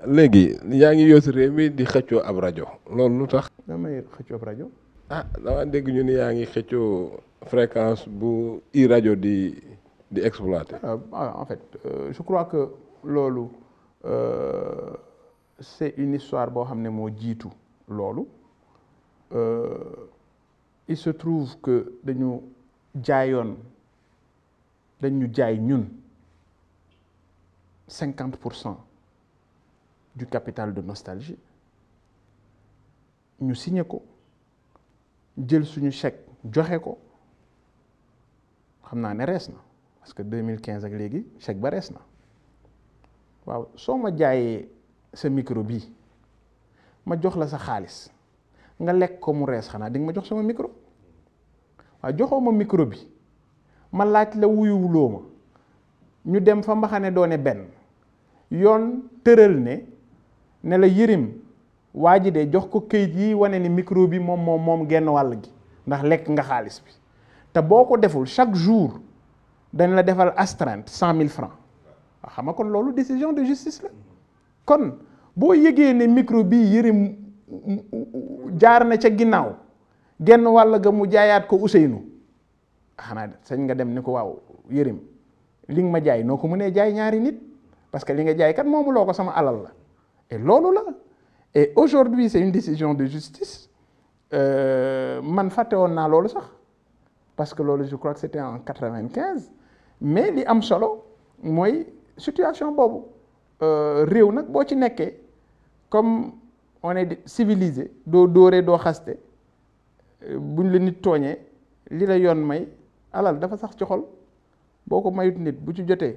léegi yaa ngi yoosi réew mi di xëccoo ab rajo loolu lu tax. damay xëccoo ab rajo. ah dama dégg ñu ni yaa ngi xëccoo fréquence bu i rajo di exploité. En fait je crois que loolu c'est une histoire boo xam ne moo jiitu loolu il se trouve que dañu jaay ñun 50% du capital de Nostalgie ñu signé ko jël suñu chèque joxe ko xam naa ne rees na parce que 2015 ak léegi chèque ba rees na waaw soo ma jaayee sa micro bii ma jox la sa xaalis nga lekk ko mu rees xanaa di nga ma jox sama micro waaw joxoo ma micro bi ma laaj la wuyuwuloo ma ñu dem fa mbaxane doone benn yoon tëral ne la Yérim waa ji de jox ko këyit yi wane ni micro bi moom genn wàll gi ndax lekk nga xaalis bi te boo ko deful chaque jour dañ la defal astreinte 100 000 francs waaw xam nga kon loolu décision de justice la kon boo yëgee ne micro bi Yérim jaar na ca ginnaaw genn wàll ga mu jaayaat ko Ousseynou xanaa sañ nga dem ni ko waaw Yérim li nga ma jaay noo ko mënee jaay ñaari nit parce que li nga jaay kat moomu loo ko sama alal la et loolu la et aujourd'hui c'est une décision de justice man fàtte woon naa loolu sax parce que loolu je crois que c'était en 95 mais li am solo mooy situation boobu réew nag boo ci nekkee comme on est civilisé doo dóoree doo xaste buñ la nit tooñee li la yoon may alal dafa sax ci xol boo ko mayut nit bu ci jotee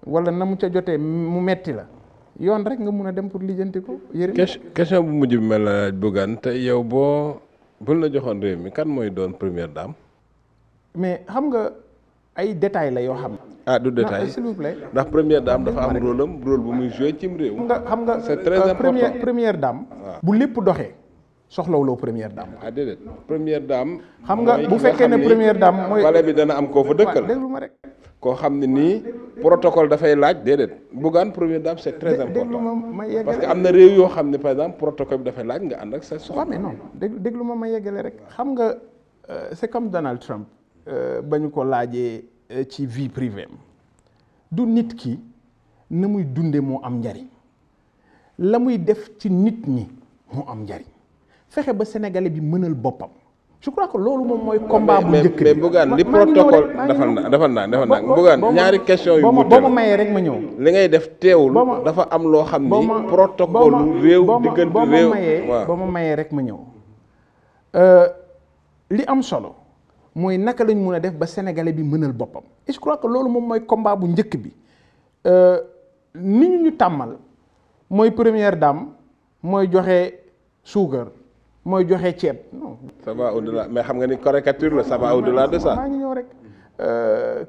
wala na mu ca jotee mu metti la yoon rek nga mun a dem pour lijjanti ko. Yérim question bu mujj bi mel na Bougane te yow bul la joxoon réew mi kan mooy doon première dame. mais xam nga ay détails la yoo xam. du détail s'il vous plaît. ndax première dame dafa am rôle bu muy joué cim réew. xam nga c'est très important première dame. bu lépp doxee soxlawuloo première dame. déedéet première dame. xam nga bu fekkee ne première dame mooy. wala bi dana am koo fa dëkkal. déglu ma rek. koo xam ne nii protocole dafay laaj déedéet Bougane première dame c'est très important déglu ma yeggale parce que am na réew yoo xam ne par exemple protocole bi dafay laaj nga ànd ak sa soxna. waaw mais non déglu ma yeggale rek xam nga c'est comme Donald Trump ba ñu ko laajee ci vie privée du nit ki na muy dunde moo am njariñ la muy def ci nit ñi moo am njariñ fexe ba sénégalais bi mënal boppam. je crois que loolu moom mooy combat bu njëkk bi mais Bougane li protocole defal naa Bougane ñaari question yu mu boo ma mayee rek ma ñëw li ngay def teewul dafa am loo xam ni protocole réew diggante réew boo ma mayee rek ma ñëw li am solo mooy naka lañ mun a def ba sénégalais bi mënal boppam et je crois que loolu moom mooy combat bu njëkk bi ni ñu tàmmal mooy première dame mooy joxe suukar mooy joxe ceeb non. ça va au-delà mais xam nga ni caricature la ça va au-delà de ça. maa ngi ñëw rek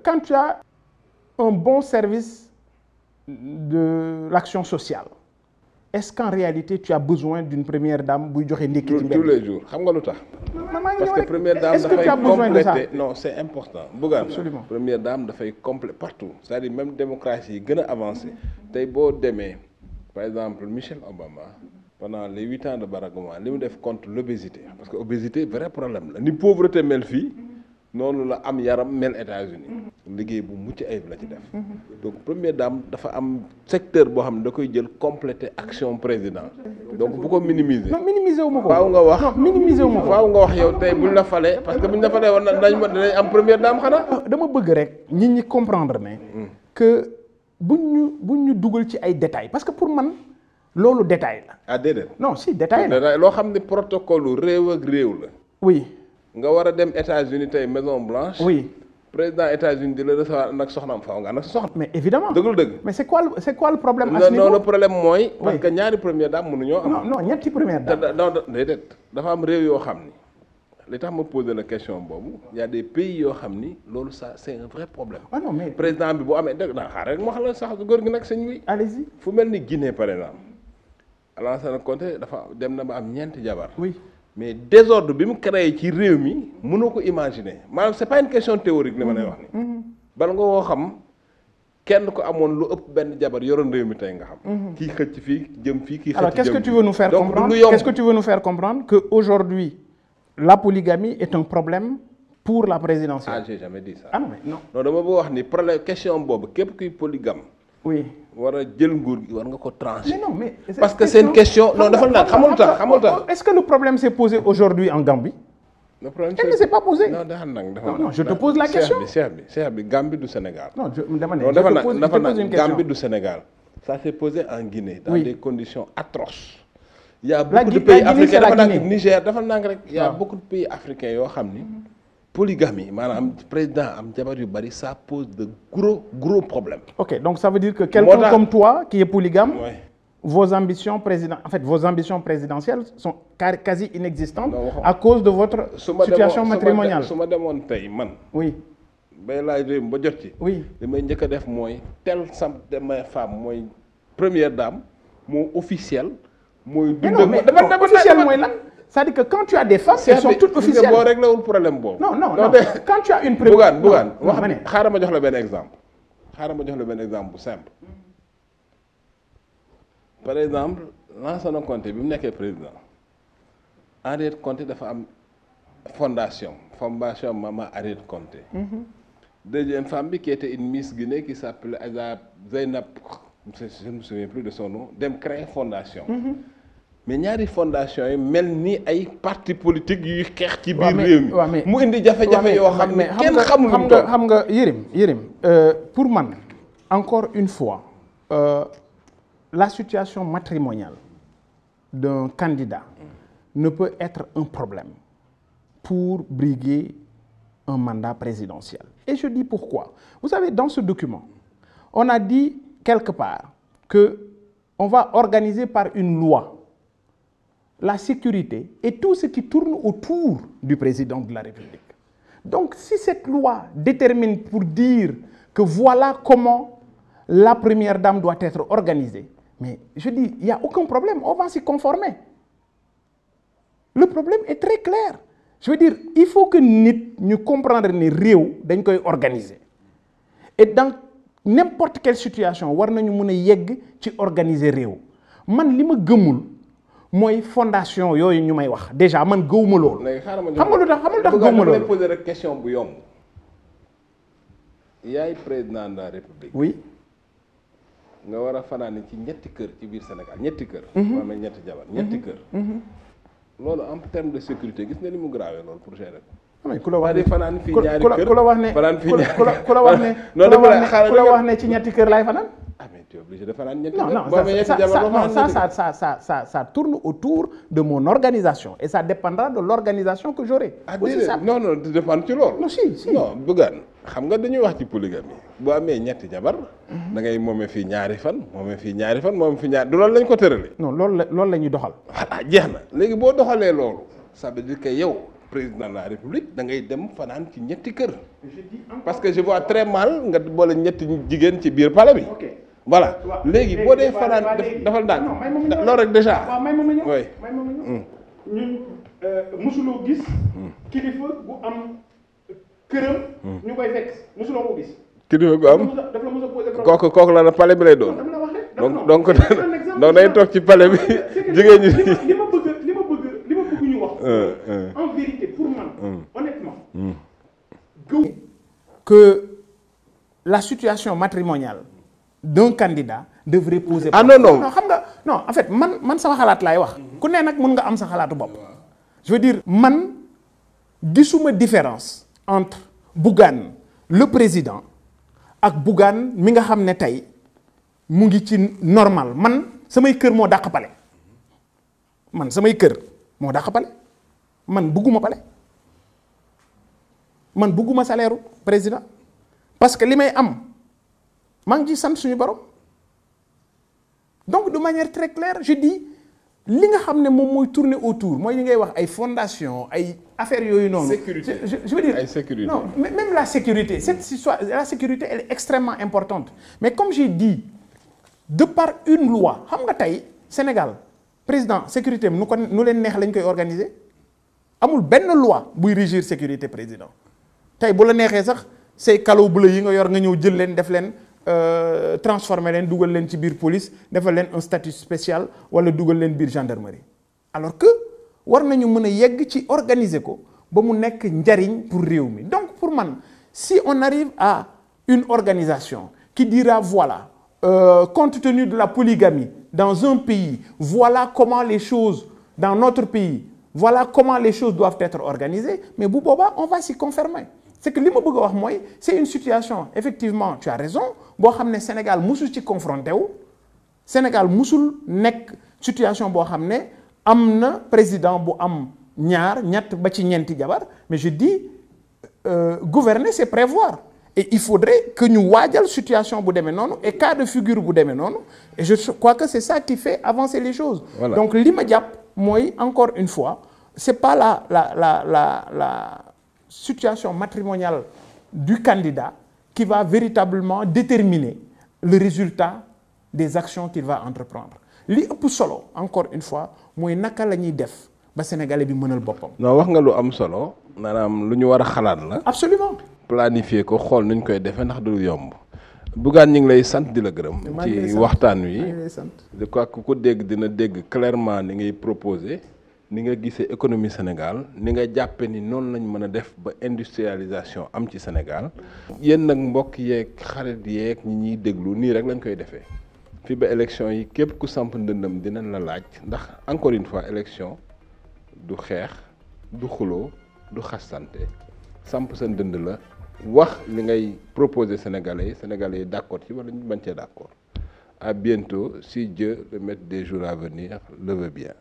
quand tu as un bon service de l'action sociale est-ce qu'en réalité tu as besoin d'une première dame buy joxe ndékki ci mbedd tous les jours xam nga lu tax. parce que première dame dafay compléter non c'est important. Bougane absolument première dame dafay compléter partout c'est-à-dire même démocratie yi gën a avancé tey boo demee par exemple Michelle Obama. pendant les 8 ans de Barack Obama li mu def contre l'obésité parce que obésité vrai problème la ni pauvreté mel fii noonu la am yaram mel États-Unis liggéey bu mucc ayib la ci def donc première dame dafa am secteur boo xam ne da koy jël compléter action président donc bu ko minimiser. non minimiser wu ma ko. faaw nga wax non minimiser wu ma ko. faaw nga wax yow tey buñ la falee parce que buñ la falee war na dinañ am première dame xanaa. dama bëgg rek nit ñi comprendre ne que buñ ñu dugal ci ay détails parce que pour man. loolu détail la. déedéet. non si détail la loo xam ne protocole réew ak réew la. oui. nga war a dem États-Unis tey Maison Blanche. oui. président États-Unis di la recevoir nag soxnaam faaw nga ànd ak sa soxna. mais évidemment dëggul dëgg. mais c'est quoi le problème. à ce niveau non le problème mooy. parce que ñaari première dame mënuñoo am. non ñetti première dame. non déedéet dafa am réew yoo xam ni li tax ma poser la question boobu y a des pays yoo xam ni loolu ça c'est un vrai problème. ah non mais président bi bu amee dëgg naa xaar rek ma xam la sax góor gi nag sëñ bi. allez-y. fu mel ni Guinée par exemple. Alassane Conté dafa dem na ba am ñeenti jabar. oui mais désordre bi mu créé ci réew mi mënoo ko imaginer maanaam c'est pas une question théorique li ma lay wax ni bala nga woo xam kenn ko amoon lu ëpp benn jabar yoroon réew mi tey nga xam. kii xëcc fii jëm fii kii xëcc jëm. Alors qu'est-ce que tu veux nous faire comprendre? Qu'est-ce que tu veux nous faire comprendre que aujourd'hui la polygamie est un problème pour la présidentielle? Ah, j'ai jamais dit ça. Ah non mais non. Non dama bëgg wax ni problème question boobu képp kuy polygame. Oui. war a jël nguur gi war nga ko trancher. Mais non mais parce que c'est une question non dafa naan xamul tax. Est-ce que le problème s'est posé aujourd'hui en Gambie? Le problème Elle ne s'est pas posée. Non dafa nang dafa. Non je te pose la question. Cheikh bi Gambie du Sénégal. Non je dama ne non je te pose une question. Gambie du Sénégal. Ça s'est posé en Guinée. Dans des conditions atroces. Il y a La beaucoup de pays Guinée, c'est africains la dafa nang Guinée. Niger dafa nang rek. Il y a beaucoup de pays africains yoo xam ni. Polygamie maanaam président am jabar yu bari ça pose de gros problèmes. Ok donc ça veut dire que quelqu'un comme toi qui est polygame. Ouais. Vos ambitions présidentielles sont quasi inexistantes à cause de votre situation matrimoniale. su ma demoon tey man. Oui. bay laaj réew ba jot ci. Oui. li may njëkk a def mooy de ma femme mooy première dame moo officielle. mooy dund mais officiel mooy lan. c'est-à-dire que quand tu as des femmes, elles sont toutes officielles. boo réglé wul problème boobu. non quand tu as une bugaan wax xaaral ma jox la benn exemple bu simple. par exemple Lansana Conté bi mu nekkee président Henriette Conté dafa am fondation Mama Henriette Conté. Deuxième femme bi qui était une Miss Guinée qui s'appelait Zeynab, je ne me souviens plus de son nom, dem créer fondation. Mais ñaari fondation yi mel ni ay parti politique yuy xeex ci biir réew mi. mu indi jafe-jafe yoo xam ne kenn xamul lu toll. xam nga Yérim pour man encore une fois. La situation matrimoniale d'un candidat ne peut être un problème pour briguer un mandat présidentiel. Et je dis pourquoi. Vous savez, dans ce document, on a dit quelque part qu'on va organiser par une loi la sécurité et tout ce qui tourne autour du président de la République. Donc, si cette loi détermine pour dire que voilà comment la première dame doit être organisée, mais je dis, il n'y a aucun problème, on va s'y conformer. Le problème est très clair. Je veux dire, il faut que nous comprenions que réew dañ koy organiser. Et dans n'importe quelle situation, war nañu mëna yegg ci organiser réew. Man li ma gëmul mooy fondation yooyu ñu may wax. Déjà man gëwuma loolu. Xam nga lu tax gëwuma loolu. Poser rek question bu yomb. Yaay président de la République. Oui. nga war a fanaani ci ñetti kër ci biir Sénégal ñetti kër. moo amee ñetti jabar ñetti kër. loolu en terme de sécurité gis nga ni mu grave loolu pour gérer ko. mais ku la wax ne fanaan fii ñaari kër ku la wax ne fanaan fii ñaari ku la wax ne ku la wax ne ci ñetti kër laay fanaan. ah mais tu es obligé de fanaan ñetti kër. Ça tourne autour de mon organisation et ça dépendra de l'organisation que j'aurai. non dépend ci loolu. non si non bëggaan xam nga dañuy wax ci polygamie boo amee ñetti jabar da ngay moomee fii ñaari fan moomee fii ñaari du loolu lañ ko tëralee. non loolu la ñuy doxal. voilà jeex na léegi boo doxalee loolu ça veut dire que yow président de la République da ngay dem fanaan ci ñetti kër. parce que je vois très mal nga boole ñetti jigéen ci biir palais bi. voilà léegi boo dee fanaan dafal ndànk loolu rek déjà. waaw may ma ñëw ñun mosuloo gis. kilifa bu am këram. ñu koy fekk mosuloo ko gis. kilifa gu am daf la mos a posé problème. kooku la na palais bi lay doon. donc day toog ci palais bi jigéen ñi. li ma bëgg ñu wax. en vérité pour man. honnêtement. que la situation matrimoniale d'un candidat devrait poser. Ah non xam nga non en fait man sama xalaat laay wax. ku ne nag mën nga am sa xalaatu bopp. je veux dire man gisuma différence entre Bougane le président ak Bougane mi nga xam ne tey mu ngi ci normal man samay kër moo dàq pale samay kër moo dàq pale man bugguma pale man bugguma salaire président parce que li may am maa ngi ci sant suñu borom donc de manière très claire je dis li nga xam ne moom mooy tourner autour mooy li ngay wax ay fondation ay affaires yooyu noonu. sécurité je veux dire ay sécurité. non même la sécurité cette histoire la sécurité elle est extrêmement importante mais comme j'ai dit de par une loi xam nga tey Sénégal président sécurité am nu leen neex lañ koy organiser amul benn loi buy régir sécurité président tey bu la neexee sax say calo bleu yi nga yor nga ñëw jël leen def leen transformer leen dugal leen ci biir police defal leen un statut spécial wala dugal leen biir gendarmerie alors que war nañu mën a yegg ci organiser ko ba mu nekk njariñ pour réew mi. Donc pour man si on arrive à une organisation qui dira voilà compte tenu de la polygamie dans un pays, voilà comment les choses dans notre pays, voilà comment les choses doivent être organisées, mais bu boobaa on va s'y conformer. C'est que li ma bëgg a wax mooy c'est une situation effectivement tu as raison boo xam ne Sénégal musul ci confronté wu Sénégal musul nekk situation boo xam ne am na président bu am ñaar ñett ba ci ñeenti jabar, mais je dis gouverner c'est prévoir et il faudrait que ñu waajal situation bu demee noonu et cas de figure bu demee noonu et je crois que c'est ça qui fait avancer les choses. Voilà. Donc li ma jàpp mooy encore une fois c'est pas la situation matrimoniale du candidat qui va véritablement déterminer le résultat des actions qu'il va entreprendre li ëpp solo encore une fois mooy naka la ñuy def ba sénégalais bi mënal boppam. non wax nga lu am solo maanaam lu ñu war a xalaat la. Absolument. planifier ko xool nuñ koy defee ndax du yomb. Bougane ñu ngi lay sant di la gërëm. ci waxtaan wi je crois que ku ko dégg dina dégg clairement ni ngay proposer ni nga gisee économie Sénégal ni nga jàppe ni noonu lañ mën a def ba industrialisation am ci Sénégal. yéen nag mbokk yeeg xarit yeeg ñi ñuy déglu nii rek lañ koy defee fii ba élection yi képp ku samp ndëndam dinañ la laaj ndax encore une fois élection du xeex du xuloo du xastante samp sa ndënd la wax li ngay proposer Sénégalais yi d'accord ci wala ñu bañ cee d'accord. À bientôt si Dieu le maître des jours à venir le veut bien.